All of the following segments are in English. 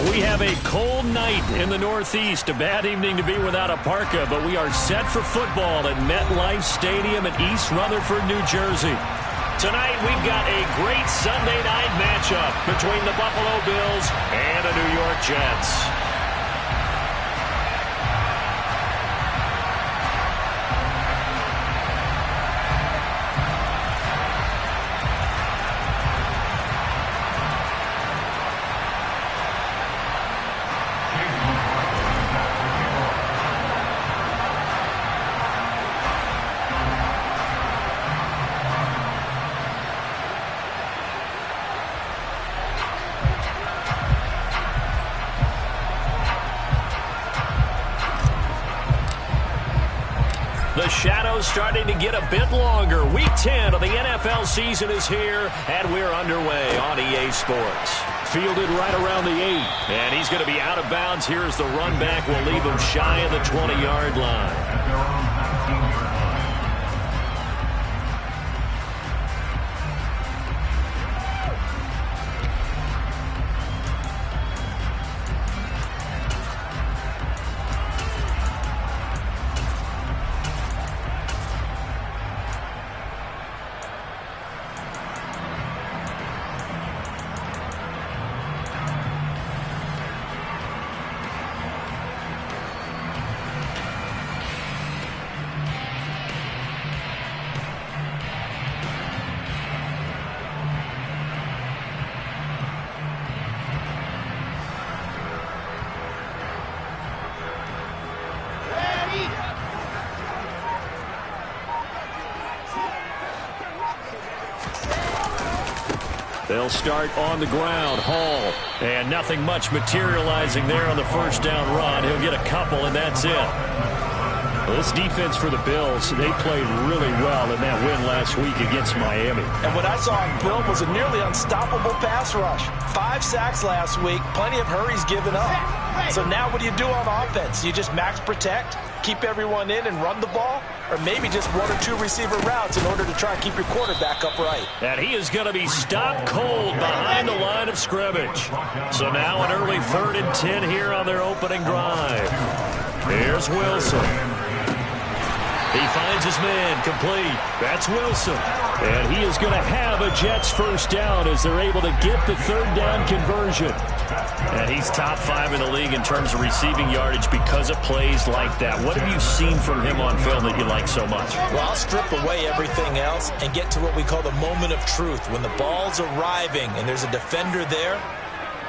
We have a cold night in the Northeast. A bad evening to be without a parka, but we are set for football at MetLife Stadium in East Rutherford, New Jersey. Tonight, we've got a great Sunday night matchup between the Buffalo Bills and the New York Jets. The shadow's starting to get a bit longer. Week 10 of the NFL season is here, and we're underway on EA Sports. Fielded right around the 8, and he's going to be out of bounds. Here's the run back. We'll leave him shy of the 20-yard line. They'll start on the ground. Hall. And nothing much materializing there on the first down run. He'll get a couple, and that's it. Well, this defense for the Bills, they played really well in that win last week against Miami. And what I saw in Bill was a nearly unstoppable pass rush. 5 sacks last week, plenty of hurries given up. So now what do you do on offense? You just max protect, keep everyone in and run the ball? Or maybe just 1 or 2 receiver routes in order to try and keep your quarterback upright. And he is going to be stopped cold behind the line of scrimmage. So now an early 3rd and 10 here on their opening drive. Here's Wilson. He finds his man complete. That's Wilson. And he is going to have a Jets first down as they're able to get the 3rd down conversion. And he's top 5 in the league in terms of receiving yardage because of plays like that. What have you seen from him on film that you like so much? Well, I'll strip away everything else and get to what we call the moment of truth. When the ball's arriving and there's a defender there,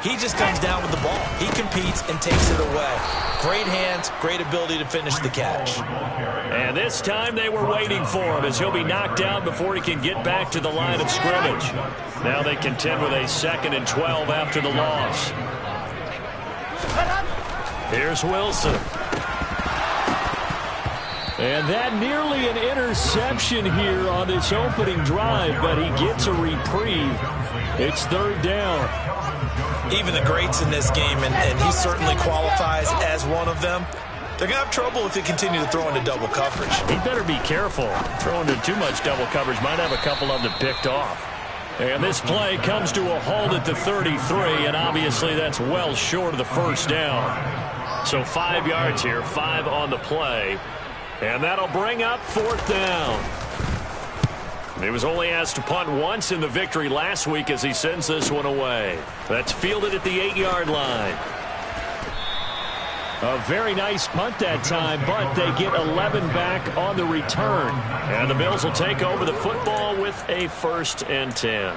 he just comes down with the ball. He competes and takes it away. Great hands, great ability to finish the catch. And this time they were waiting for him as he'll be knocked down before he can get back to the line of scrimmage. Now they contend with a 2nd and 12 after the loss. Here's Wilson. And that nearly an interception here on this opening drive, but he gets a reprieve. It's 3rd down. Even the greats in this game, and he certainly qualifies as one of them, they're going to have trouble if they continue to throw into double coverage. He better be careful. Throwing into too much double coverage might have a couple of them picked off. And this play comes to a halt at the 33, and obviously that's well short of the first down. So 5 yards here, 5 on the play, and that'll bring up 4th down. He was only asked to punt once in the victory last week as he sends this one away. That's fielded at the 8-yard line. A very nice punt that time, but they get 11 back on the return. And the Bills will take over the football with a 1st and 10.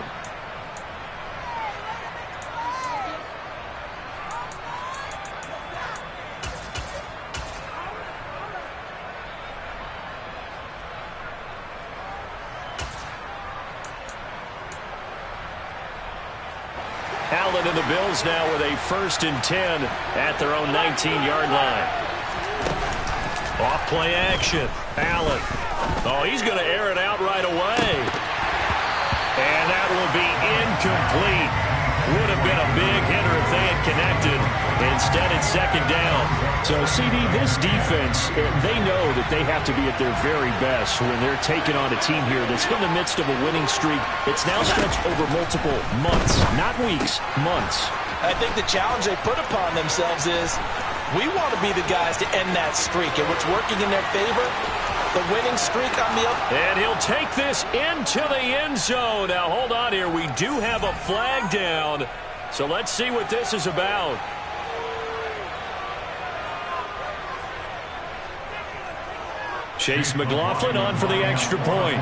Allen and the Bills now with a 1st and 10 at their own 19-yard line. Off play action. Allen. Oh, he's going to air it out right away. And that will be incomplete. Would have been a big hitter if they had connected. Instead, it's 2nd down. So, CD, this defense, they know that they have to be at their very best when they're taking on a team here that's in the midst of a winning streak. It's now stretched over multiple months, not weeks, months. I think the challenge they put upon themselves is we want to be the guys to end that streak. And what's working in their favor, the winning streak on the other. And he'll take this into the end zone. Now, hold on here. We do have a flag down. So let's see what this is about. Chase McLaughlin on for the extra point.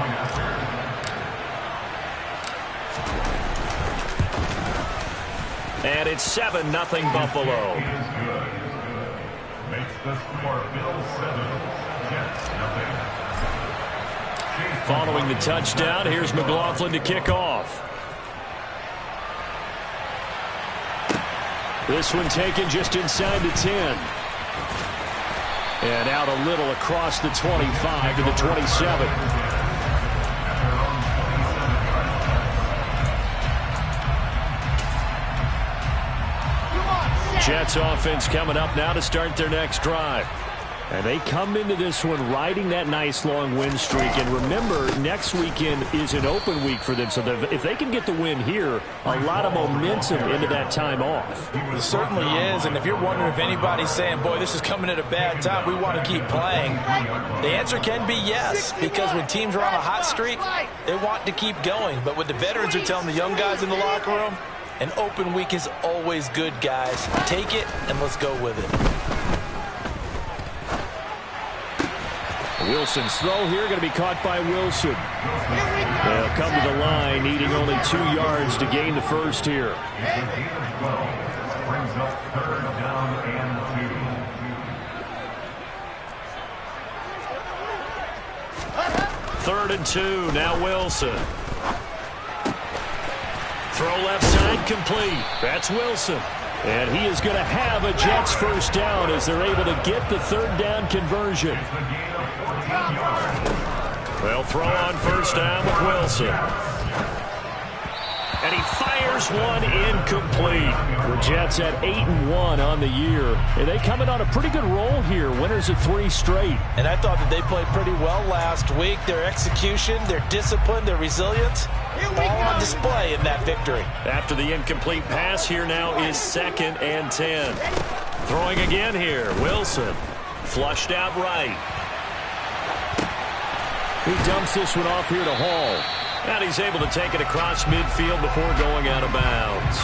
And it's 7-0 Buffalo. Makes the score Bills 7, Jets nothing. Following the touchdown, here's McLaughlin to kick off. This one taken just inside the 10. And out a little across the 25 to the 27. Jets offense coming up now to start their next drive. And they come into this one riding that nice long win streak. And remember, next weekend is an open week for them. So if they can get the win here, a lot of momentum into that time off. It certainly is. And if you're wondering if anybody's saying, boy, this is coming at a bad time, we want to keep playing, the answer can be yes. Because when teams are on a hot streak, they want to keep going. But what the veterans are telling the young guys in the locker room, an open week is always good, guys. Take it and let's go with it. Wilson's throw here going to be caught by Wilson. They'll come to the line, needing only 2 yards to gain the first here. Brings up 3rd down and 2. 3rd and 2, now Wilson. Throw left side complete. That's Wilson. And he is going to have a Jets first down as they're able to get the 3rd down conversion. They'll throw on first down with Wilson. And he fires one incomplete. The Jets at 8-1 on the year. And they come in on a pretty good roll here. Winners of 3 straight. And I thought that they played pretty well last week. Their execution, their discipline, their resilience, all on display in that victory. After the incomplete pass, here now is 2nd and 10. Throwing again here, Wilson. Flushed out right. He dumps this one off here to Hall. And he's able to take it across midfield before going out of bounds.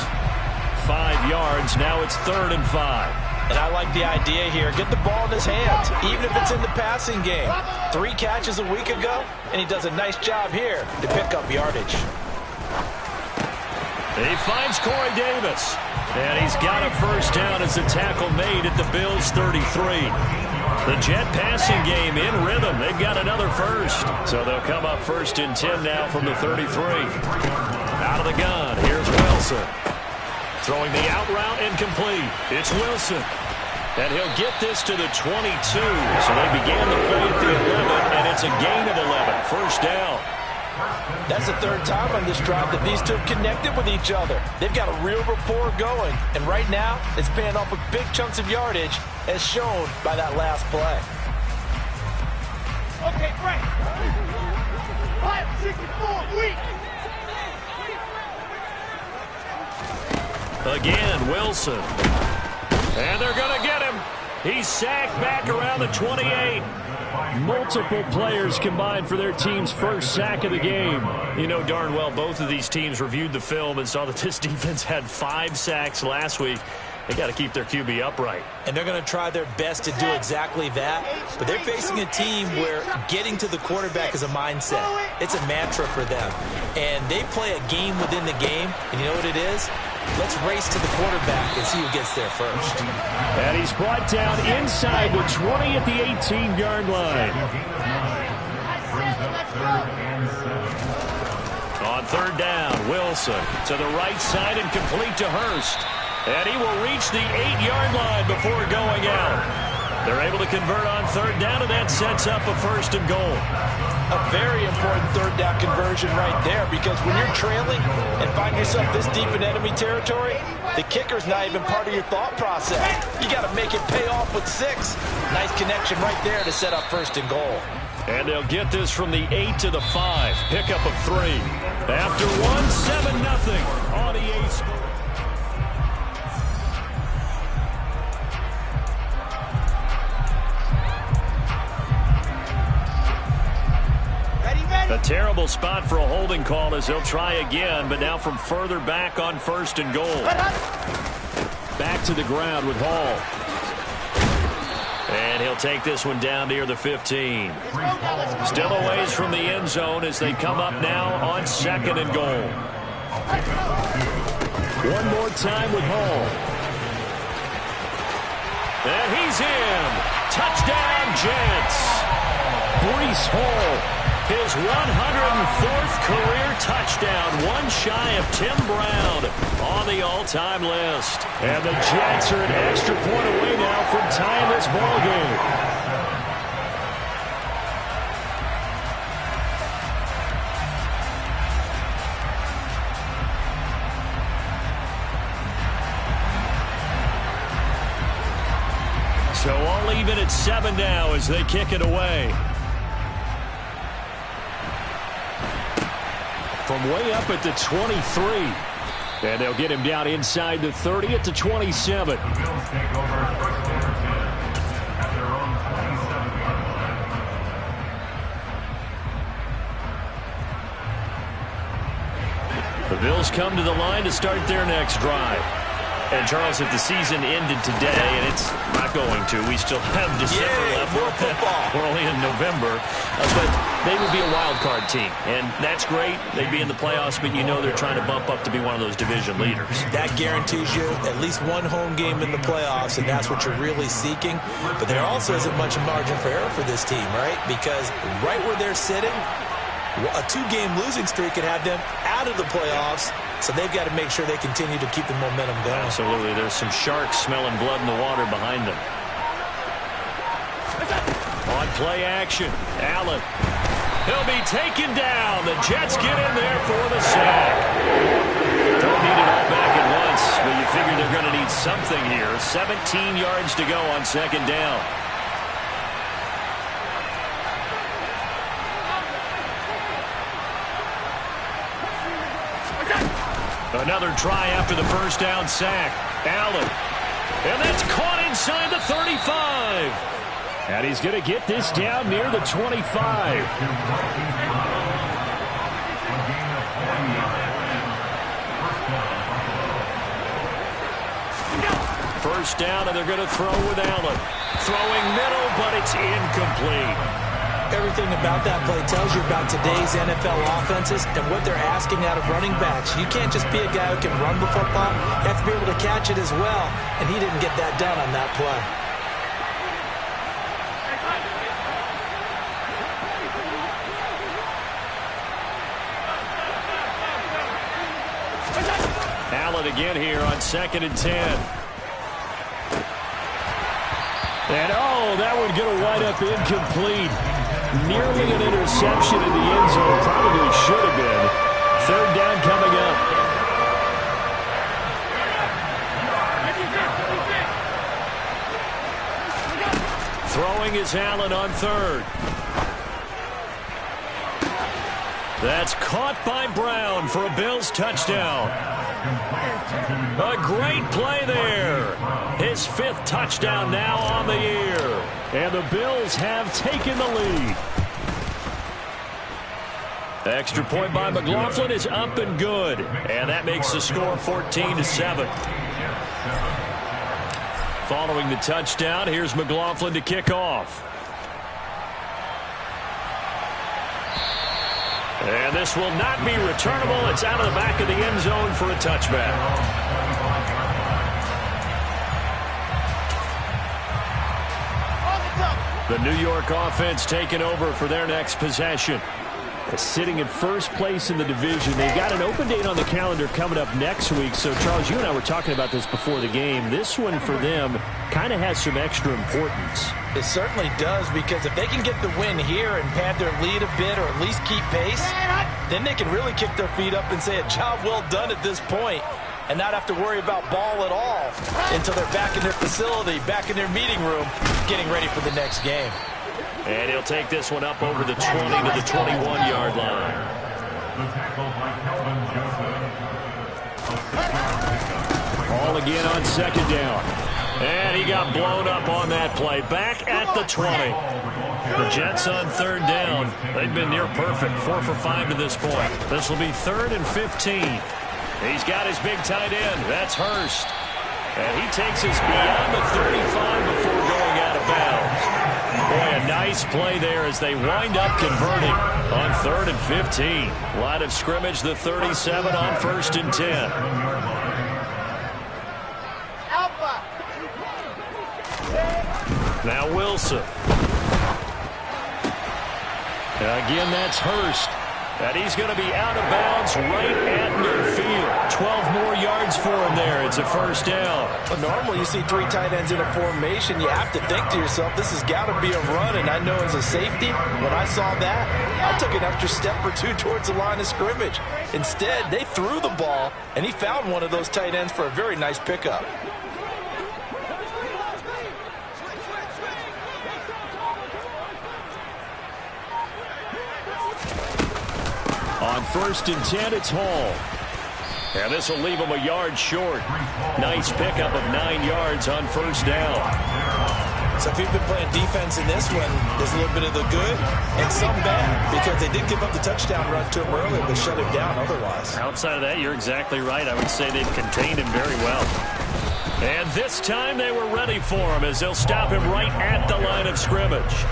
5 yards, now it's 3rd and 5. And I like the idea here. Get the ball in his hands, even if it's in the passing game. 3 catches a week ago, and he does a nice job here to pick up yardage. He finds Corey Davis. And he's got a first down as the tackle made at the Bills' 33. The Jet passing game in rhythm. They've got another first. So they'll come up 1st and 10 now from the 33. Out of the gun, here's Wilson. Throwing the out route incomplete. It's Wilson. And he'll get this to the 22. So they began the play at the 11, and it's a gain of 11. First down. That's the 3rd time on this drive that these two have connected with each other. They've got a real rapport going. And right now, it's paying off with big chunks of yardage, as shown by that last play. Okay, Frank. 564, weak. Again, Wilson. And they're going to get him. He's sacked back around the 28. Multiple players combined for their team's first sack of the game. You know darn well both of these teams reviewed the film and saw that this defense had 5 sacks last week. They got to keep their QB upright. And they're going to try their best to do exactly that. But they're facing a team where getting to the quarterback is a mindset. It's a mantra for them. And they play a game within the game. And you know what it is? Let's race to the quarterback and see who gets there first. And he's brought down inside the 20 at the 18-yard line. On 3rd down, Wilson to the right side and complete to Hurst. And he will reach the 8-yard line before going out. They're able to convert on 3rd down, and that sets up a 1st and goal. A very important 3rd down conversion right there, because when you're trailing and find yourself this deep in enemy territory, the kicker's not even part of your thought process. You got to make it pay off with 6. Nice connection right there to set up 1st and goal. And they'll get this from the 8 to the 5. Pickup of 3. After 1, 7-0 on EA Sports. A terrible spot for a holding call as they'll try again, but now from further back on 1st and goal. Back to the ground with Hall. And he'll take this one down near the 15. Still a ways from the end zone as they come up now on 2nd and goal. One more time with Hall. And he's in. Touchdown, Jets. Breece Hall. His 104th career touchdown, one shy of Tim Brown on the all-time list. And the Jets are an extra point away now from tying this ball game. So all even at 7 now as they kick it away. From way up at the 23. And they'll get him down inside the 30 at the 27. The Bills take over 1st and 10 at their own 27-yard line. The Bills come to the line to start their next drive. And, Charles, if the season ended today, and it's not going to, we still have December left. More football. We're only in November. But they would be a wild card team. And that's great. They'd be in the playoffs, but you know they're trying to bump up to be one of those division leaders. That guarantees you at least one home game in the playoffs, and that's what you're really seeking. But there also isn't much margin for error for this team, right? Because right where they're sitting, a 2-game losing streak could have them out of the playoffs. So they've got to make sure they continue to keep the momentum going. Absolutely. There's some sharks smelling blood in the water behind them. On play action, Allen. He'll be taken down. The Jets get in there for the sack. Don't need it all back at once, but you figure they're going to need something here. 17 yards to go on 2nd down. Another try after the 1st down sack. Allen. And that's caught inside the 35. And he's going to get this down near the 25. First down, and they're going to throw with Allen. Throwing middle, but it's incomplete. Everything about that play tells you about today's NFL offenses and what they're asking out of running backs. You can't just be a guy who can run the football. You have to be able to catch it as well, and he didn't get that done on that play. Allen again here on 2nd and 10. And, oh, that one going to wind up incomplete. Nearly an interception in the end zone. Probably should have been. 3rd down coming up. Throwing is Allen on 3rd. That's caught by Brown for a Bills touchdown. A great play there. His 5th touchdown now on the year. And the Bills have taken the lead. Extra point by McLaughlin is up and good. And that makes the score 14-7. Following the touchdown, here's McLaughlin to kick off. And this will not be returnable. It's out of the back of the end zone for a touchback. The New York offense taking over for their next possession. Sitting in 1st place in the division. They've got an open date on the calendar coming up next week. So, Charles, you and I were talking about this before the game. This one for them kind of has some extra importance. It certainly does, because if they can get the win here and pad their lead a bit, or at least keep pace, then they can really kick their feet up and say a job well done at this point, and not have to worry about ball at all until they're back in their facility, back in their meeting room, getting ready for the next game. And he'll take this one up over the 20 to the 21-yard line. The tackle by Calvin Joseph. Ball again on 2nd down. And he got blown up on that play. Back at the 20. The Jets on third down. They've been near perfect. 4 for 5 to this point. This will be 3rd and 15. He's got his big tight end. That's Hurst. And he takes us beyond the 35 before going out of bounds. Boy, a nice play there as they wind up converting on 3rd and 15. Line of scrimmage, the 37 on 1st and 10. Now Wilson. Again, that's Hurst. And he's going to be out of bounds right at midfield. 12 more yards for him there. It's a 1st down. Well, normally you see 3 tight ends in a formation. You have to think to yourself, this has got to be a run. And I know as a safety, when I saw that, I took an extra step or 2 towards the line of scrimmage. Instead, they threw the ball, and he found one of those tight ends for a very nice pickup. On 1st and 10, it's Hall. And this will leave him a yard short. Nice pickup of 9 yards on 1st down. So if you've been playing defense in this one, there's a little bit of the good and some bad, because they did give up the touchdown run to him earlier, but shut him down otherwise. Outside of that, you're exactly right. I would say they've contained him very well. And this time they were ready for him as they'll stop him right at the line of scrimmage.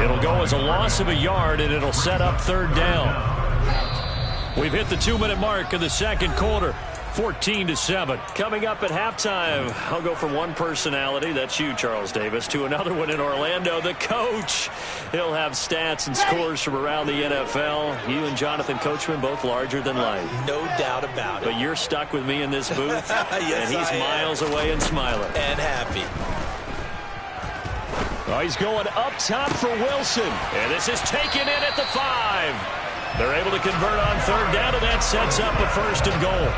It'll go as a loss of a yard, and it'll set up 3rd down. We've hit the 2-minute mark of the 2nd quarter. 14-7. Coming up at halftime, I'll go from one personality, that's you, Charles Davis, to another one in Orlando, the coach. He'll have stats and scores from around the NFL. You and Jonathan Coachman, both larger than life. No doubt about it. But you're stuck with me in this booth, yes, and he's miles away and smiling. And happy. Oh, he's going up top for Wilson. And this is taken in at the 5. They're able to convert on 3rd down, and that sets up a 1st and goal.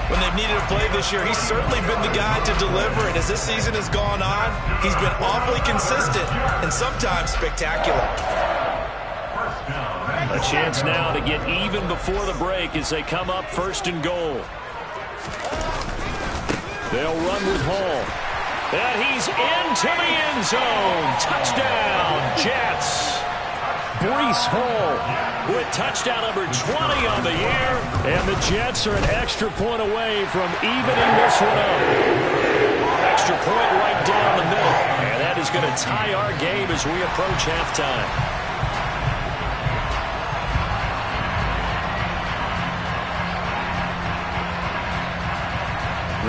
When they've needed a play this year, he's certainly been the guy to deliver. And as this season has gone on, he's been awfully consistent and sometimes spectacular. A chance now to get even before the break as they come up 1st and goal. They'll run with Hall. And he's into the end zone. Touchdown, Jets. Breece Hall with touchdown number 20 on the year. And the Jets are an extra point away from evening this one up. Extra point right down the middle. And that is going to tie our game as we approach halftime.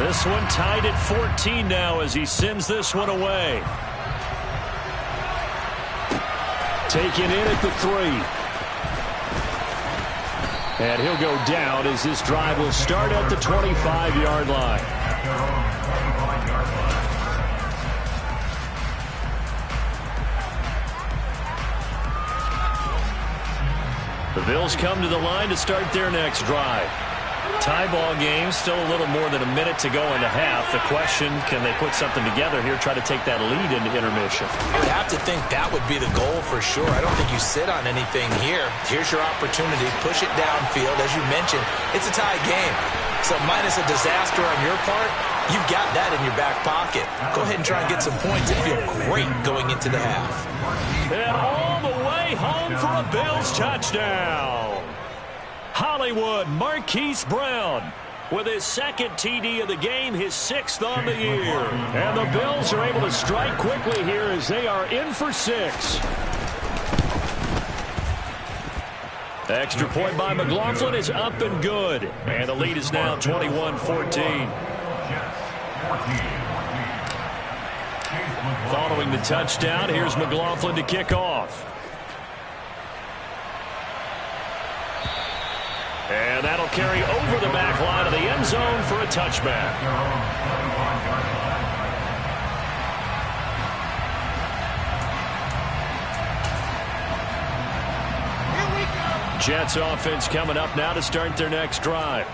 This one tied at 14 now as he sends this one away. Taken in at the 3. And he'll go down as this drive will start at the 25-yard line. The Bills come to the line to start their next drive. Tie ball game, still a little more than a minute to go in the half. The question, can they put something together here, try to take that lead into intermission? I would have to think that would be the goal for sure. I don't think you sit on anything here. Here's your opportunity. Push it downfield. As you mentioned, it's a tie game. So minus a disaster on your part, you've got that in your back pocket. Go ahead and try and get some points and feel great going into the half. And all the way home for a Bills touchdown. Hollywood Marquise Brown with his 2nd TD of the game, his 6th on the year. And the Bills are able to strike quickly here as they are in for 6. Extra point by McLaughlin is up and good. And the lead is now 21-14. Following the touchdown, here's McLaughlin to kick off. And that'll carry over the back line of the end zone for a touchback. Jets offense coming up now to start their next drive.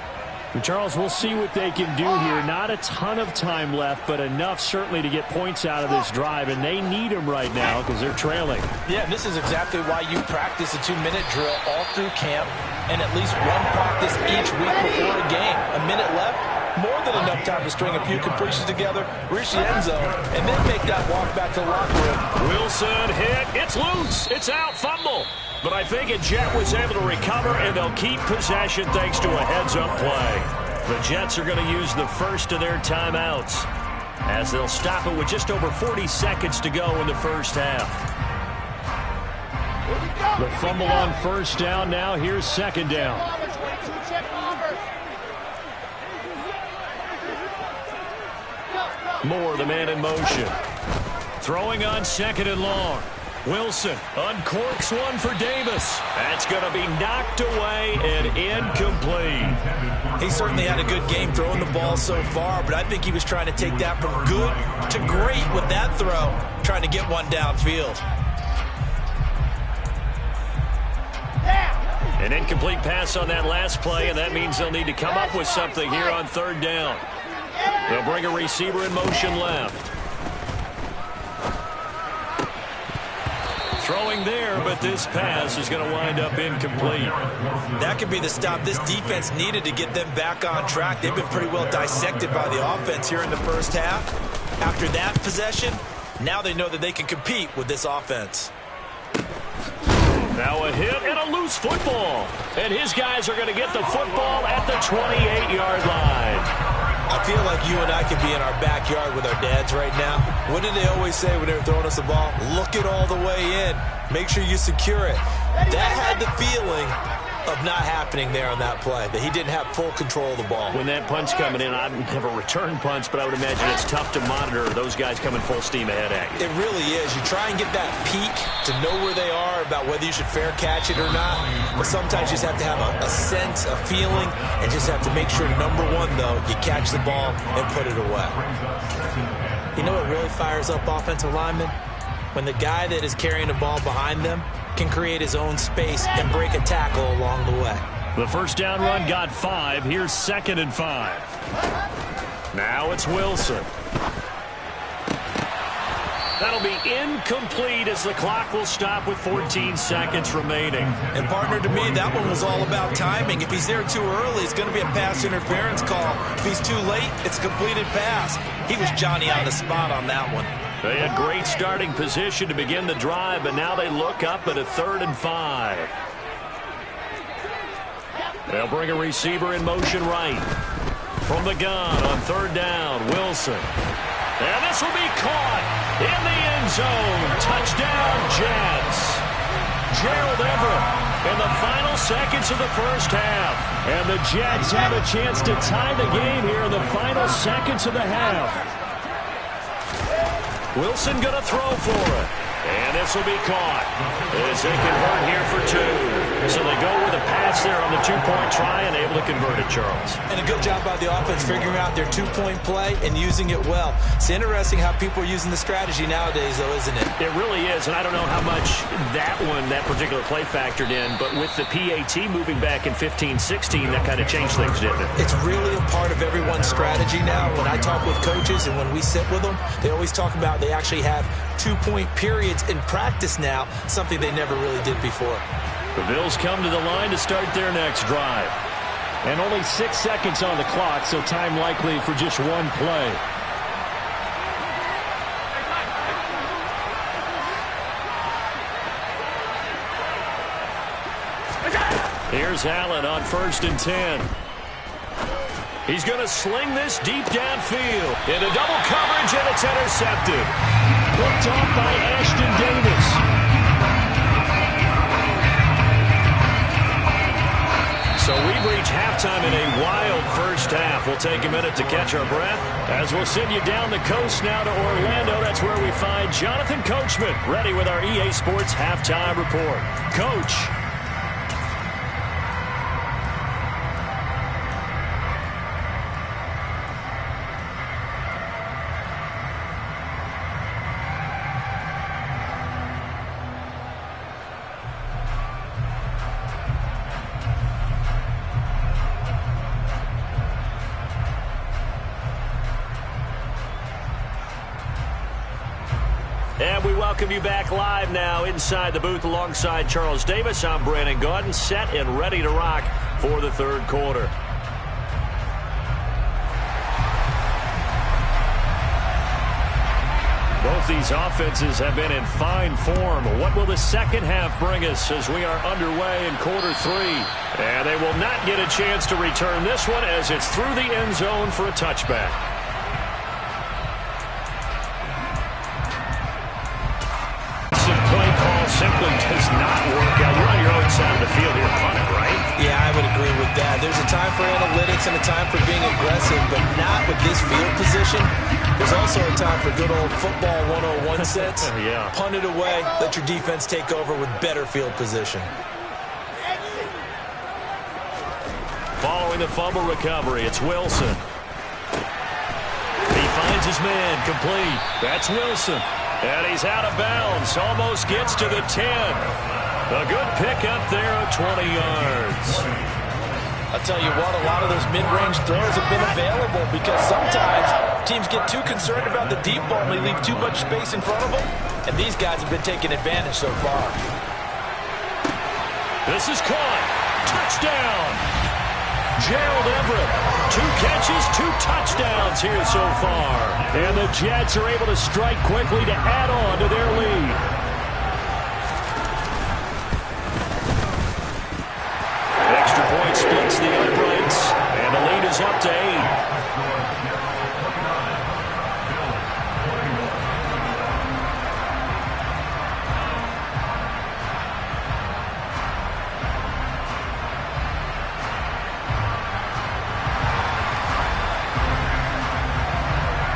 And Charles, we'll see what they can do here. Not a ton of time left, but enough certainly to get points out of this drive, and they need them right now because they're trailing. Yeah, and this is exactly why you practice a 2-minute drill all through camp and at least one practice each week before a game. A minute left, more than enough time to string a few completions together, reach the end zone, and then make that walk back to the locker room. Wilson hit. It's loose. It's out. Fumble. But I think a Jet was able to recover, and they'll keep possession thanks to a heads-up play. The Jets are going to use the first of their timeouts as they'll stop it with just over 40 seconds to go in the first half. The fumble on first down now. Here's second down. Moore, the man in motion. Throwing on second and long. Wilson uncorks one for Davis. That's going to be knocked away and incomplete. He certainly had a good game throwing the ball so far, but I think he was trying to take that from good to great with that throw, trying to get one downfield. An incomplete pass on that last play, and that means they'll need to come up with something here on third down. They'll bring a receiver in motion left. Throwing there, but this pass is going to wind up incomplete. That could be the stop this defense needed to get them back on track. They've been pretty well dissected by the offense here in the first half. After that possession, now they know that they can compete with this offense. Now a hit and a loose football. And his guys are going to get the football at the 28-yard line. I feel like you and I could be in our backyard with our dads right now. What did they always say when they were throwing us the ball? Look it all the way in. Make sure you secure it. That had the feeling of not happening there on that play, that he didn't have full control of the ball. When that punch coming in, I've never returned punch, but I would imagine it's tough to monitor those guys coming full steam ahead at you. It really is. You try and get that peek to know where they are, about whether you should fair catch it or not. But sometimes you just have to have a sense, a feeling, and just have to make sure, number one, though, you catch the ball and put it away. You know what really fires up offensive linemen? When the guy that is carrying the ball behind them can create his own space and break a tackle along the way. The first down run got 5. Here's second and 5. Now it's Wilson. That'll be incomplete as the clock will stop with 14 seconds remaining. And partner, to me, that one was all about timing. If he's there too early, it's going to be a pass interference call. If he's too late, it's a completed pass. He was Johnny on the spot on that one. They had great starting position to begin the drive, but now they look up at a 3rd and 5. They'll bring a receiver in motion right. From the gun on third down, Wilson. And this will be caught in the end zone. Touchdown, Jets. Gerald Everett in the final seconds of the first half. And the Jets have a chance to tie the game here in the final seconds of the half. Wilson going to throw for it. And this will be caught as they convert here for 2. So they go with a pass there on the 2-point try and able to convert it, Charles. And a good job by the offense figuring out their 2-point play and using it well. It's interesting how people are using the strategy nowadays, though, isn't it? It really is, and I don't know how much that particular play factored in, but with the PAT moving back in 15-16, that kind of changed things, didn't it? It's really a part of everyone's strategy now. When I talk with coaches and when we sit with them, they always talk about they actually have 2-point periods in practice now, something they never really did before. The Bills come to the line to start their next drive. And only 6 seconds on the clock, so time likely for just one play. Here's Allen on 1st and 10. He's going to sling this deep downfield. Into double coverage, and it's intercepted. Picked off by Ashton Davis. So we've reached halftime in a wild first half. We'll take a minute to catch our breath as we'll send you down the coast now to Orlando. That's where we find Jonathan Coachman ready with our EA Sports Halftime Report. Coach. And we welcome you back live now inside the booth alongside Charles Davis. I'm Brandon Gaudin, set and ready to rock for the third quarter. Both these offenses have been in fine form. What will the second half bring us as we are underway in quarter 3? And they will not get a chance to return this one as it's through the end zone for a touchback. Play call simply does not work out. You're on your own side of the field here, punt it, right? Yeah, I would agree with that. There's a time for analytics and a time for being aggressive, but not with this field position. There's also a time for good old football 101 sense. Yeah. Punt it away, let your defense take over with better field position. Following the fumble recovery, it's Wilson. He finds his man, complete. That's Wilson. And he's out of bounds, almost gets to the 10. A good pickup there of 20 yards. I'll tell you what, a lot of those mid-range throws have been available because sometimes teams get too concerned about the deep ball and they leave too much space in front of them, and these guys have been taking advantage so far. This is caught. Touchdown. Gerald Everett, 2 catches, 2 touchdowns here so far. And the Jets are able to strike quickly to add on to their lead. Extra point splits the uprights, and the lead is up to 8.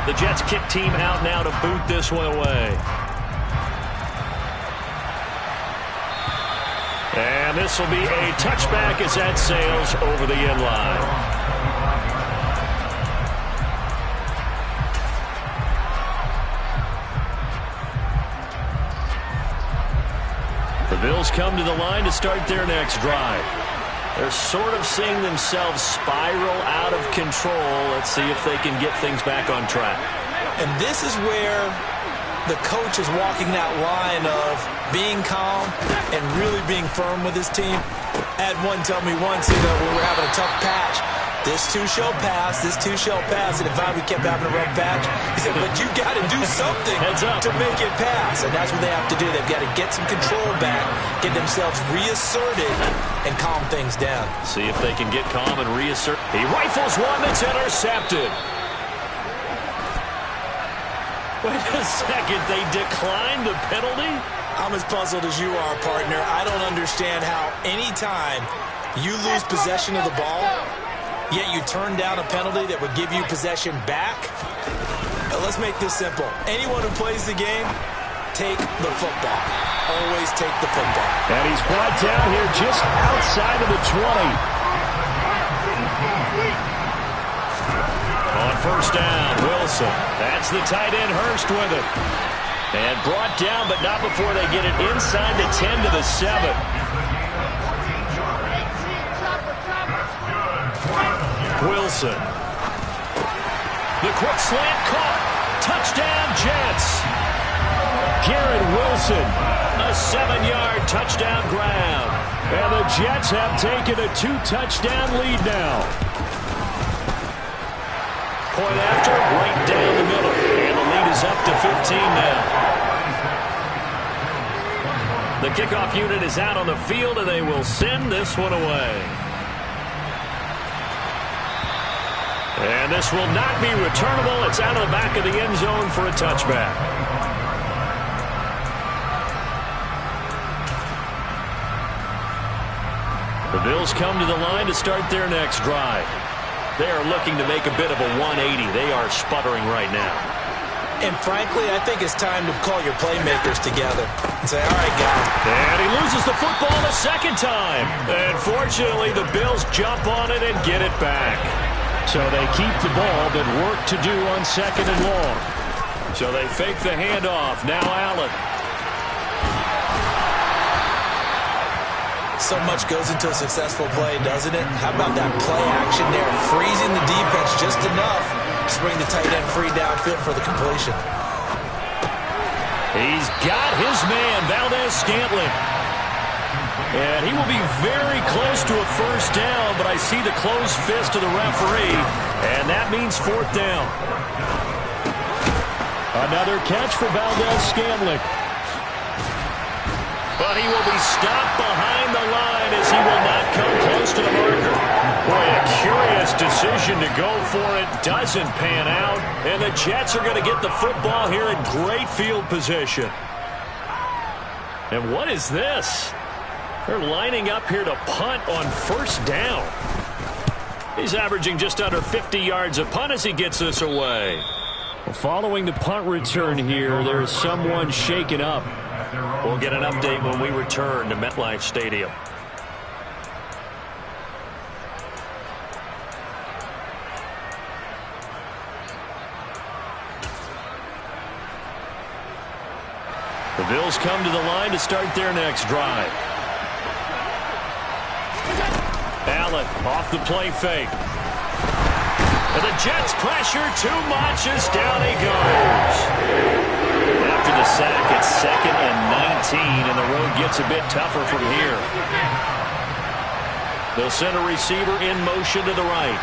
The Jets kick team out now to boot this one away. And this will be a touchback as that sails over the end line. The Bills come to the line to start their next drive. They're sort of seeing themselves spiral out of control. Let's see if they can get things back on track. And this is where the coach is walking that line of being calm and really being firm with his team. I had one tell me once, we were having a tough patch. This too shall pass, this too shall pass. And if we kept having a rough patch, he said, but you got to do something to make it pass. And that's what they have to do. They've got to get some control back, get themselves reasserted, and calm things down. See if they can get calm and reassert. He rifles one that's intercepted. Wait a second, they declined the penalty? I'm as puzzled as you are, partner. I don't understand how any time you lose possession of the ball, yet you turn down a penalty that would give you possession back. Now, let's make this simple. Anyone who plays the game, take the football. Always take the football. And he's brought down here just outside of the 20. On first down, Wilson. That's the tight end, Hurst, with it. And brought down, but not before they get it inside the 10 to the 7. Wilson. The quick slant caught. Touchdown, Jets. Garrett Wilson. A 7-yard touchdown grab. And the Jets have taken a 2-touchdown lead now. Point after, right down the middle. And the lead is up to 15 now. The kickoff unit is out on the field, and they will send this one away. And this will not be returnable. It's out of the back of the end zone for a touchback. The Bills come to the line to start their next drive. They are looking to make a bit of a 180. They are sputtering right now. And frankly, I think it's time to call your playmakers together and say, all right, guys. And he loses the football the second time. And fortunately, the Bills jump on it and get it back. So they keep the ball, but work to do on second and long. So they fake the handoff. Now Allen. So much goes into a successful play, doesn't it? How about that play action there? Freezing the defense just enough to bring the tight end free downfield for the completion. He's got his man, Valdez-Scantling. And he will be very close to a first down, but I see the closed fist of the referee, and that means fourth down. Another catch for Valdez-Scantling. But he will be stopped behind the line as he will not come close to the marker. Boy, a curious decision to go for it. Doesn't pan out. And the Jets are going to get the football here in great field position. And what is this? They're lining up here to punt on first down. He's averaging just under 50 yards a punt as he gets this away. Well, following the punt return here, there is someone shaken up. We'll get an update when we return to MetLife Stadium. The Bills come to the line to start their next drive. Allen off the play fake. And the Jets pressure too much as down he goes. After the sack, it's 2nd and 19, and the road gets a bit tougher from here. They'll send a receiver in motion to the right.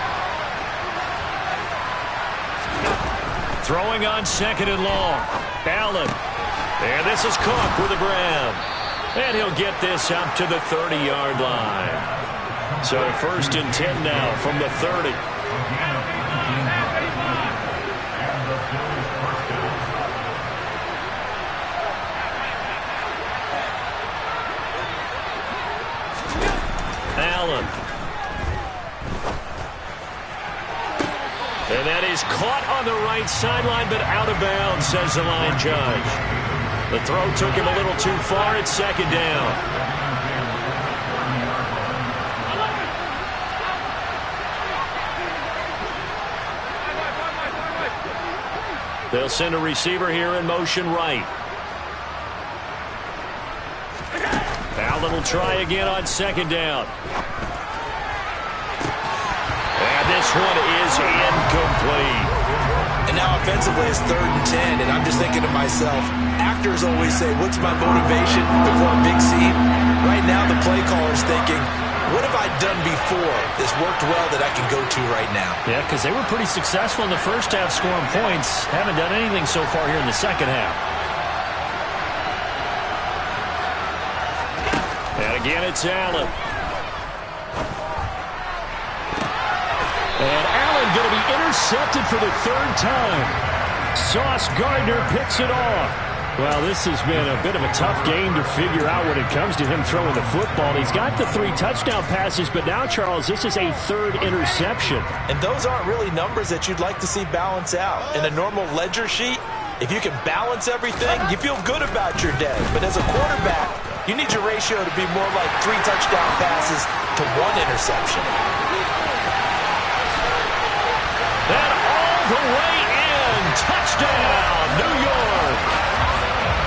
Throwing on 2nd and long. Allen. And this is caught with a grab. And he'll get this out to the 30-yard line. So 1st and 10 now from the 30. Allen. And that is caught on the right sideline, but out of bounds, says the line judge. The throw took him a little too far. It's 2nd down. They'll send a receiver here in motion right. Allen will try again on 2nd down. And this one is incomplete. And now offensively it's 3rd and 10, and I'm just thinking to myself, actors always say, what's my motivation before a big scene? Right now the play caller's thinking, what have I done before that's worked well that I can go to right now? Yeah, because they were pretty successful in the first half scoring points. Haven't done anything so far here in the second half. And again, it's Allen. And Allen going to be intercepted for the 3rd time. Sauce Gardner picks it off. Well, this has been a bit of a tough game to figure out when it comes to him throwing the football. He's got the 3 touchdown passes, but now, Charles, this is a 3rd interception. And those aren't really numbers that you'd like to see balance out. In a normal ledger sheet, if you can balance everything, you feel good about your day. But as a quarterback, you need your ratio to be more like 3 touchdown passes to 1 interception. And all the way in. Touchdown, New York.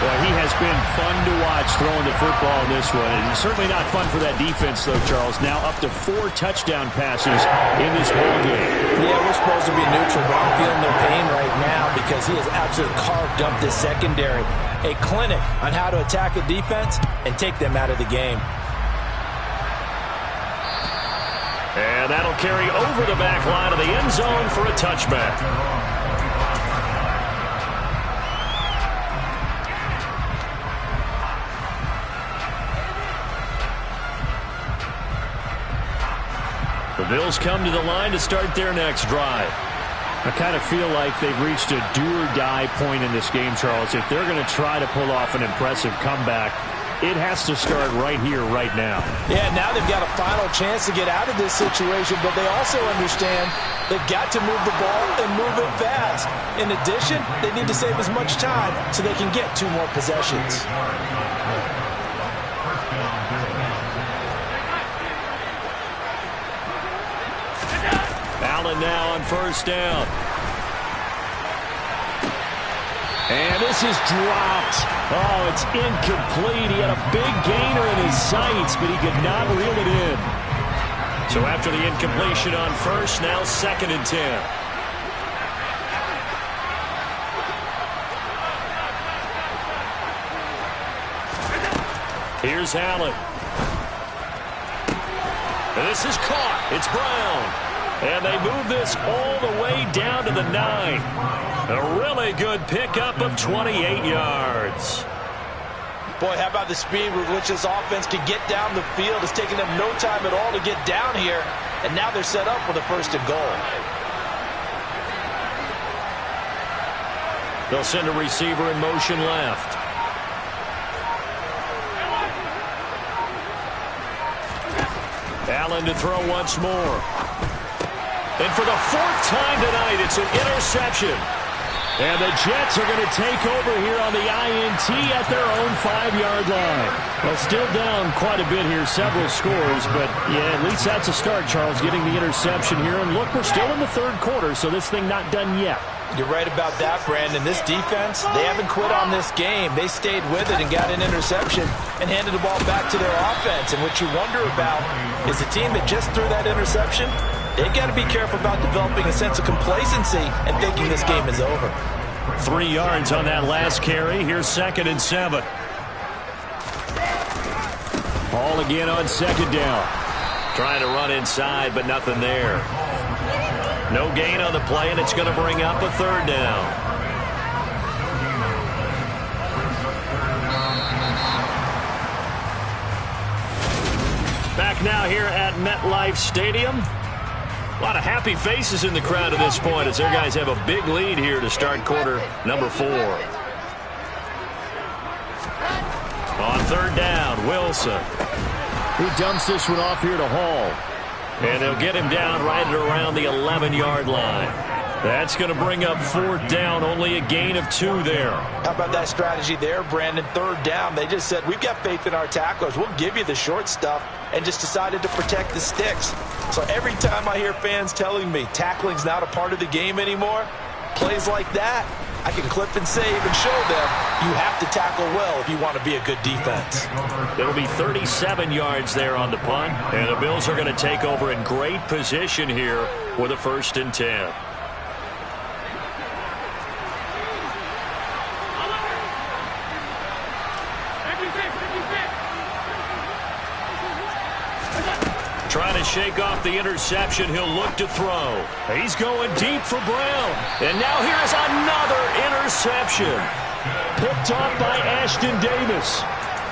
Well, he has been fun to watch throwing the football in this one. And certainly not fun for that defense, though, Charles. Now up to 4 touchdown passes in this ballgame. Yeah, we're supposed to be neutral, but I'm feeling their pain right now because he has absolutely carved up this secondary. A clinic on how to attack a defense and take them out of the game. And that'll carry over the back line of the end zone for a touchback. The Bills come to the line to start their next drive. I kind of feel like they've reached a do-or-die point in this game, Charles. If they're going to try to pull off an impressive comeback, it has to start right here, right now. Yeah, now they've got a final chance to get out of this situation, but they also understand they've got to move the ball and move it fast. In addition, they need to save as much time so they can get 2 more possessions. Allen now on first down. And this is dropped. Oh, it's incomplete. He had a big gainer in his sights, but he could not reel it in. So after the incompletion on first, now 2nd and 10. Here's Allen. And this is caught. It's Brown. And they move this all the way down to the 9. A really good pickup of 28 yards. Boy, how about the speed with which this offense can get down the field? It's taking them no time at all to get down here. And now they're set up with a 1st and goal. They'll send a receiver in motion left. Allen to throw once more. And for the 4th time tonight, it's an interception. And the Jets are going to take over here on the INT at their own 5-yard line. Well, still down quite a bit here, several scores. But, yeah, at least that's a start, Charles, getting the interception here. And, look, we're still in the 3rd quarter, so this thing not done yet. You're right about that, Brandon. This defense, they haven't quit on this game. They stayed with it and got an interception and handed the ball back to their offense. And what you wonder about is the team that just threw that interception, they've got to be careful about developing a sense of complacency and thinking this game is over. 3 yards on that last carry. Here's 2nd and 7. Ball again on 2nd down. Trying to run inside, but nothing there. No gain on the play, and it's going to bring up a 3rd down. Back now here at MetLife Stadium. A lot of happy faces in the crowd at this point as their guys have a big lead here to start quarter number 4. On 3rd down, Wilson. He dumps this one off here to Hall. And they'll get him down right at around the 11-yard line. That's going to bring up 4th down, only a gain of 2 there. How about that strategy there, Brandon? 3rd down, they just said, we've got faith in our tacklers. We'll give you the short stuff, and just decided to protect the sticks. So every time I hear fans telling me tackling's not a part of the game anymore, plays like that, I can clip and save and show them you have to tackle well if you want to be a good defense. It'll be 37 yards there on the punt, and the Bills are going to take over in great position here with a 1st and 10. Trying to shake off the interception. He'll look to throw. He's going deep for Brown. And now here's another interception. Picked off by Ashton Davis.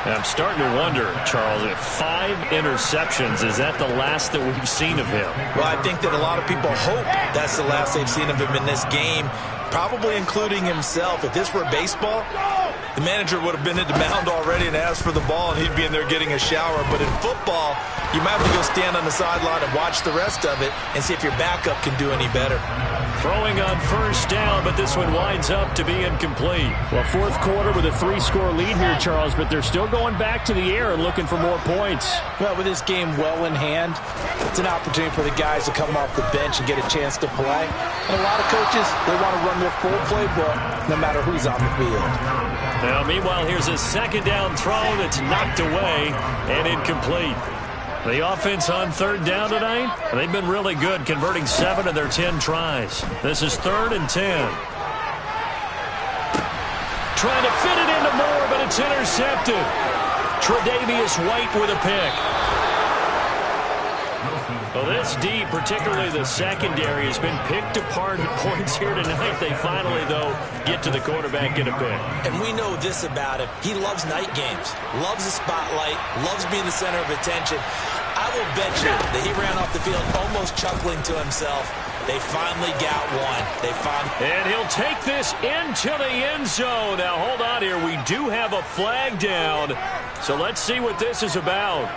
I'm starting to wonder, Charles, if 5 interceptions, is that the last that we've seen of him? Well, I think that a lot of people hope that's the last they've seen of him in this game, probably including himself. If this were baseball, the manager would have been at the mound already and asked for the ball, and he'd be in there getting a shower. But in football, you might have to go stand on the sideline and watch the rest of it and see if your backup can do any better. Throwing on 1st down, but this one winds up to be incomplete. Well, 4th quarter with a 3-score lead here, Charles, but they're still going back to the air and looking for more points. Well, with this game well in hand, it's an opportunity for the guys to come off the bench and get a chance to play. And a lot of coaches, they want to run their full playbook no matter who's on the field. Now, meanwhile, here's a 2nd down throw that's knocked away and incomplete. The offense on 3rd down tonight, they've been really good, converting 7 of their 10 tries. This is 3rd and 10. Trying to fit it into Moore, but it's intercepted. Tre'Davious White with a pick. Well, this D, particularly the secondary, has been picked apart at points here tonight. They finally, though, get to the quarterback, get a pick. And we know this about him. He loves night games, loves the spotlight, loves being the center of attention. I will bet you that he ran off the field almost chuckling to himself. They finally got one. And he'll take this into the end zone. Now, hold on here. We do have a flag down. So let's see what this is about.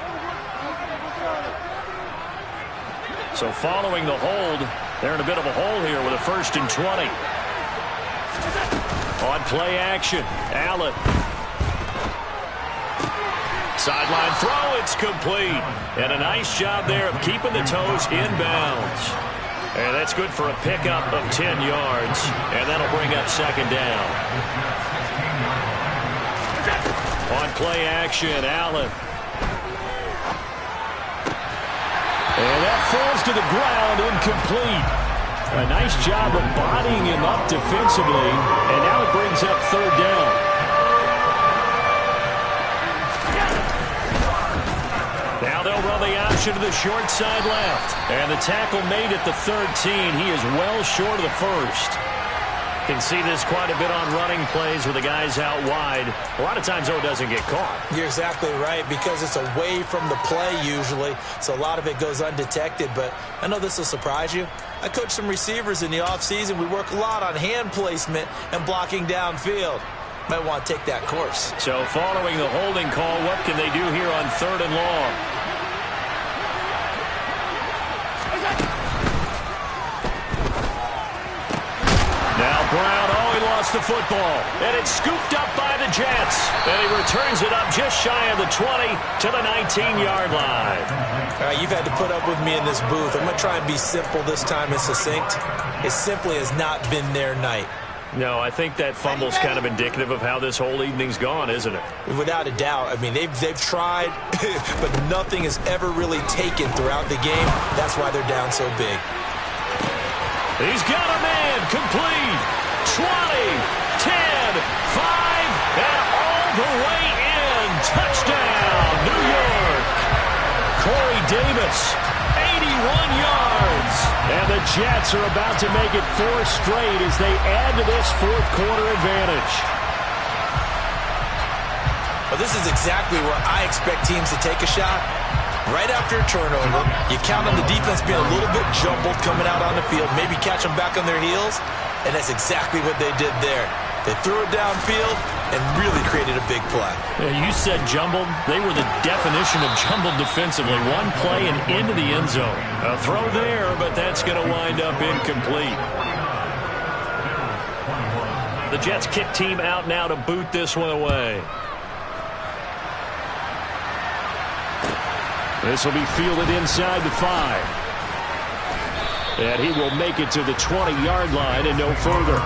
So following the hold, they're in a bit of a hole here with a 1st and 20. On play action, Allen. Sideline throw, it's complete. And a nice job there of keeping the toes inbounds. And that's good for a pickup of 10 yards. And that'll bring up 2nd down. On play action, Allen. And that falls to the ground, incomplete. A nice job of bodying him up defensively, and now it brings up 3rd down. Now they'll run the option. motion to the short side left. And the tackle made at the 13. He is well short of the first. Can see this quite a bit on running plays with the guys out wide. A lot of times, though, it doesn't get caught. You're exactly right, because it's away from the play usually, so a lot of it goes undetected. But I know this will surprise you. I coach some receivers in the offseason. We work a lot on hand placement and blocking downfield. Might want to take that course. So following the holding call, what can they do here on 3rd and long? Now Brown, he lost the football. And it's scooped up by the Jets. And he returns it up just shy of the 20 to the 19-yard line. All right, you've had to put up with me in this booth. I'm going to try and be simple this time and succinct. It simply has not been their night. No, I think that fumble's kind of indicative of how this whole evening's gone, isn't it? Without a doubt. I mean, they've tried, but nothing has ever really taken throughout the game. That's why they're down so big. He's got a man, complete, 20, 10, 5, and all the way in. Touchdown, New York. Corey Davis, 81 yards. And the Jets are about to make it 4 straight as they add to this 4th quarter advantage. Well, this is exactly where I expect teams to take a shot. Right after a turnover, you count on the defense being a little bit jumbled coming out on the field, maybe catch them back on their heels, and that's exactly what they did there. They threw it downfield and really created a big play. Yeah, you said jumbled. They were the definition of jumbled defensively. One play and into the end zone. A throw there, but that's going to wind up incomplete. The Jets kick team out now to boot this one away. This will be fielded inside the 5. And he will make it to the 20-yard line and no further.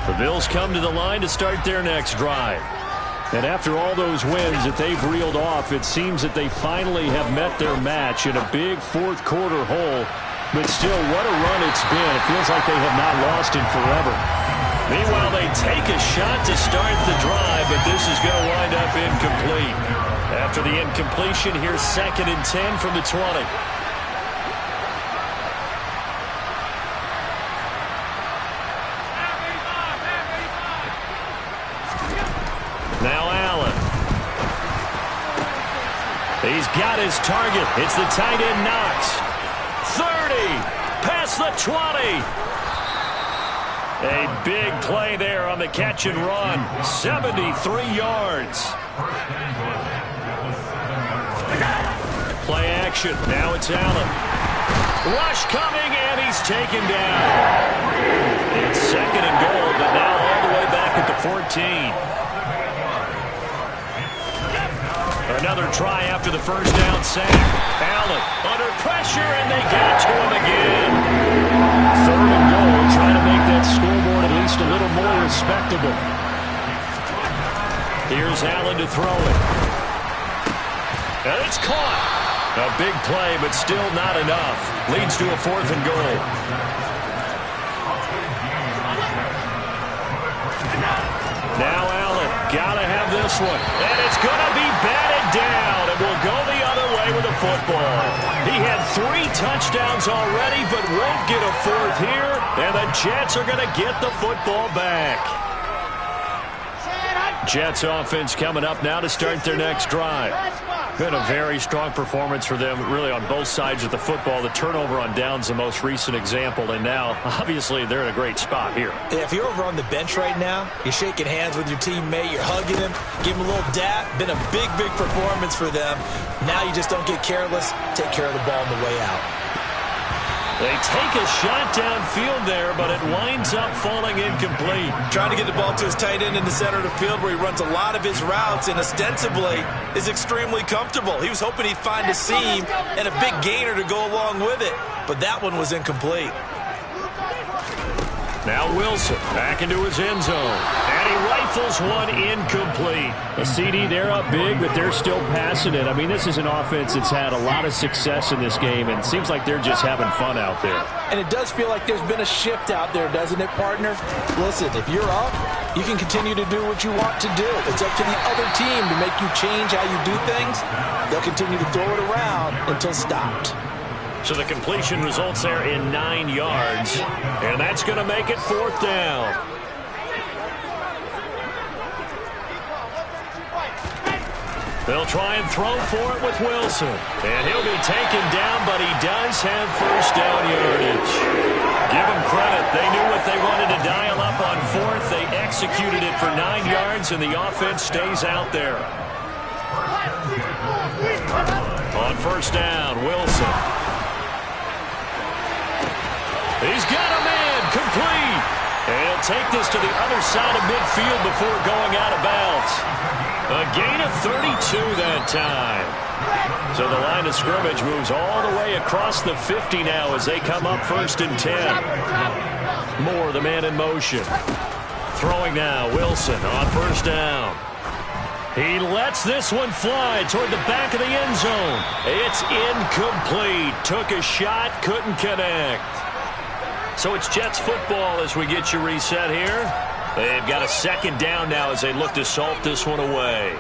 The Bills come to the line to start their next drive. And after all those wins that they've reeled off, it seems that they finally have met their match in a big 4th quarter hole. But still, what a run it's been. It feels like they have not lost in forever. Meanwhile, they take a shot to start the drive, but this is going to wind up incomplete. After the incompletion, here's 2nd and 10 from the 20. Now Allen. He's got his target. It's the tight end Knox. 30, past the 20. A big play there on the catch and run. 73 yards. Play action. Now it's Allen. Rush coming, and he's taken down. It's 2nd and goal, but now all the way back at the 14. Another try after the first down sack. Allen under pressure, and they got to him again. 3rd and goal, trying to make that scoreboard at least a little more respectable. Here's Allen to throw it. And it's caught. A big play, but still not enough. Leads to a 4th and goal. Now Allen, gotta have this one. And it's gonna be batted down, and will go the other way with the football. He had 3 touchdowns already, but won't get a 4th here, and the Jets are gonna get the football back. Jets offense coming up now to start their next drive. Been a very strong performance for them, really, on both sides of the football. The turnover on downs, the most recent example, and now, obviously, they're in a great spot here. Yeah, if you're over on the bench right now, you're shaking hands with your teammate, you're hugging him, give him a little dap. Been a big, big performance for them. Now you just don't get careless. Take care of the ball on the way out. They take a shot downfield there, but it winds up falling incomplete. Trying to get the ball to his tight end in the center of the field where he runs a lot of his routes and ostensibly is extremely comfortable. He was hoping he'd find a seam and a big gainer to go along with it, but that one was incomplete. Now Wilson back into his end zone. And he rifles one incomplete. A CD, they're up big, but they're still passing it. I mean, this is an offense that's had a lot of success in this game, and it seems like they're just having fun out there. And it does feel like there's been a shift out there, doesn't it, partner? Listen, if you're up, you can continue to do what you want to do. It's up to the other team to make you change how you do things. They'll continue to throw it around until stopped. So the completion results there in 9 yards, and that's going to make it 4th down. They'll try and throw for it with Wilson, and he'll be taken down, but he does have 1st down yardage. Give them credit. They knew what they wanted to dial up on 4th. They executed it for 9 yards, and the offense stays out there. On 1st down, Wilson. He's got a man, complete. And he'll take this to the other side of midfield before going out of bounds. A gain of 32 that time. So the line of scrimmage moves all the way across the 50 now as they come up 1st and 10. Moore, the man in motion. Throwing now, Wilson on 1st down. He lets this one fly toward the back of the end zone. It's incomplete. Took a shot, couldn't connect. So it's Jets football as we get you reset here. They've got a 2nd down now as they look to salt this one away.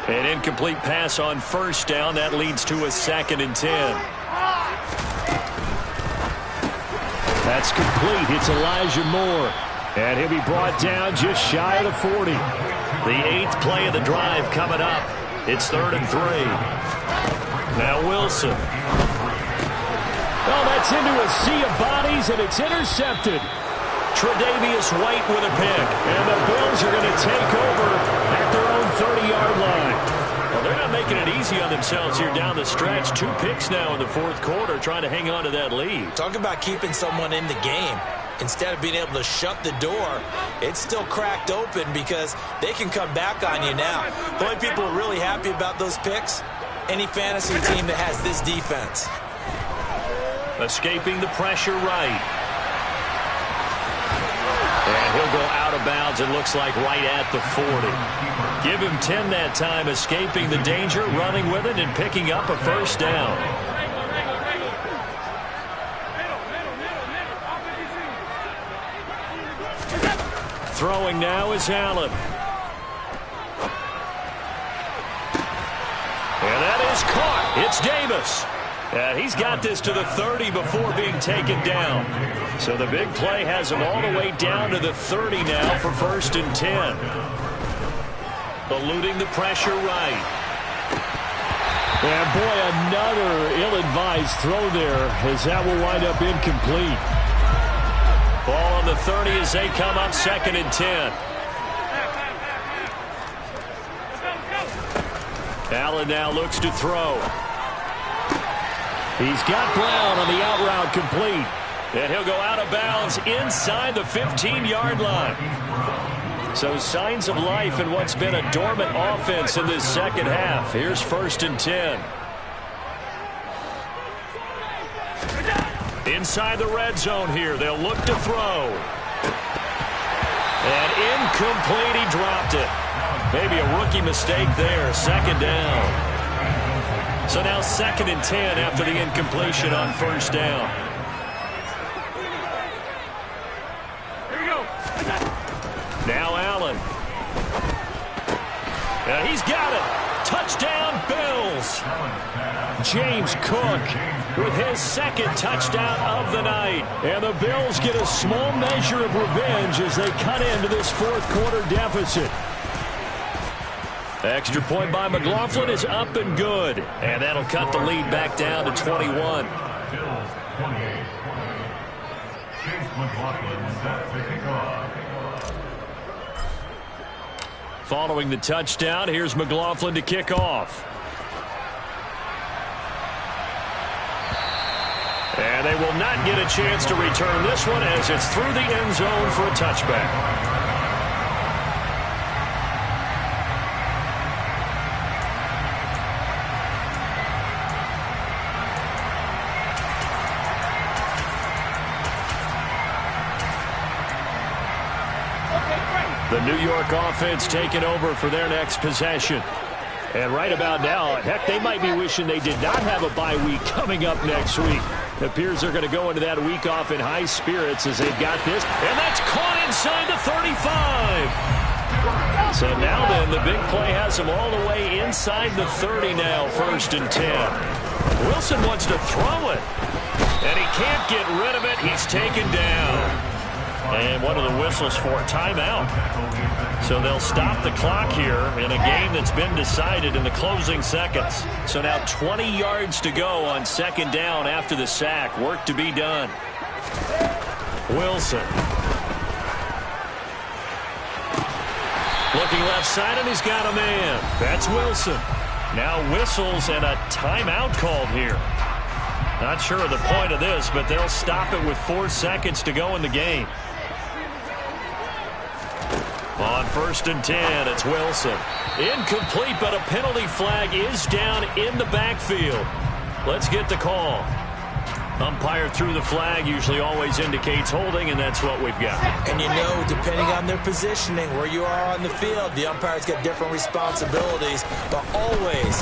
An incomplete pass on 1st down. That leads to a 2nd and 10. That's complete. It's Elijah Moore. And he'll be brought down just shy of the 40. The 8th play of the drive coming up. It's 3rd and 3. Now Wilson. Oh, that's into a sea of bodies, and it's intercepted. Tre'Davious White with a pick. And the Bills are going to take over at their own 30-yard line. Well, they're not making it easy on themselves here down the stretch. 2 picks now in the 4th quarter trying to hang on to that lead. Talk about keeping someone in the game. Instead of being able to shut the door, it's still cracked open because they can come back on you now. The only people who are really happy about those picks, any fantasy team that has this defense. Escaping the pressure right. And he'll go out of bounds, it looks like right at the 40. Give him 10 that time, escaping the danger, running with it, and picking up a 1st down. Throwing now is Allen. And that is caught. It's Davis. And he's got this to the 30 before being taken down. So the big play has him all the way down to the 30 now for 1st and 10. Eluding the pressure right. And boy, another ill-advised throw there as that will wind up incomplete. Ball on the 30 as they come up 2nd and 10. Allen now looks to throw. He's got Brown on the out route complete. And he'll go out of bounds inside the 15-yard line. So signs of life in what's been a dormant offense in this 2nd half. Here's 1st and 10. Inside the red zone here. They'll look to throw. And incomplete. He dropped it. Maybe a rookie mistake there. 2nd down. So now 2nd and 10 after the incompletion on 1st down. Here we go. Now Allen. And he's got it. Touchdown, Bills. James Cook with his 2nd touchdown of the night. And the Bills get a small measure of revenge as they cut into this 4th quarter deficit. Extra point by McLaughlin is up and good. And that'll cut the lead back down to 21. Bills 28. Chase McLaughlin set to kick off. Following the touchdown, here's McLaughlin to kick off. And they will not get a chance to return this one as it's through the end zone for a touchback. The New York offense taking over for their next possession. And right about now, heck, they might be wishing they did not have a bye week coming up next week. It appears they're going to go into that week off in high spirits as they've got this. And that's caught inside the 35. So now then, the big play has them all the way inside the 30 now, 1st and 10. Wilson wants to throw it. And he can't get rid of it. He's taken down. And one of the whistles for a timeout. So they'll stop the clock here in a game that's been decided in the closing seconds. So now 20 yards to go on 2nd down after the sack. Work to be done. Wilson. Looking left side, and he's got a man. That's Wilson. Now whistles and a timeout called here. Not sure of the point of this, but they'll stop it with 4 seconds to go in the game. On 1st and 10, it's Wilson. Incomplete, but a penalty flag is down in the backfield. Let's get the call. Umpire threw the flag, usually always indicates holding, and that's what we've got. And you know, depending on their positioning, where you are on the field, the umpire's got different responsibilities, but always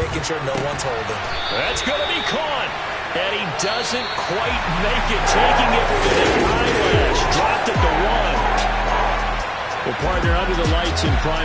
making sure no one's holding. That's going to be caught. And he doesn't quite make it, taking it with an eyelash. Dropped at the 1. Well, partner, under the lights in prime.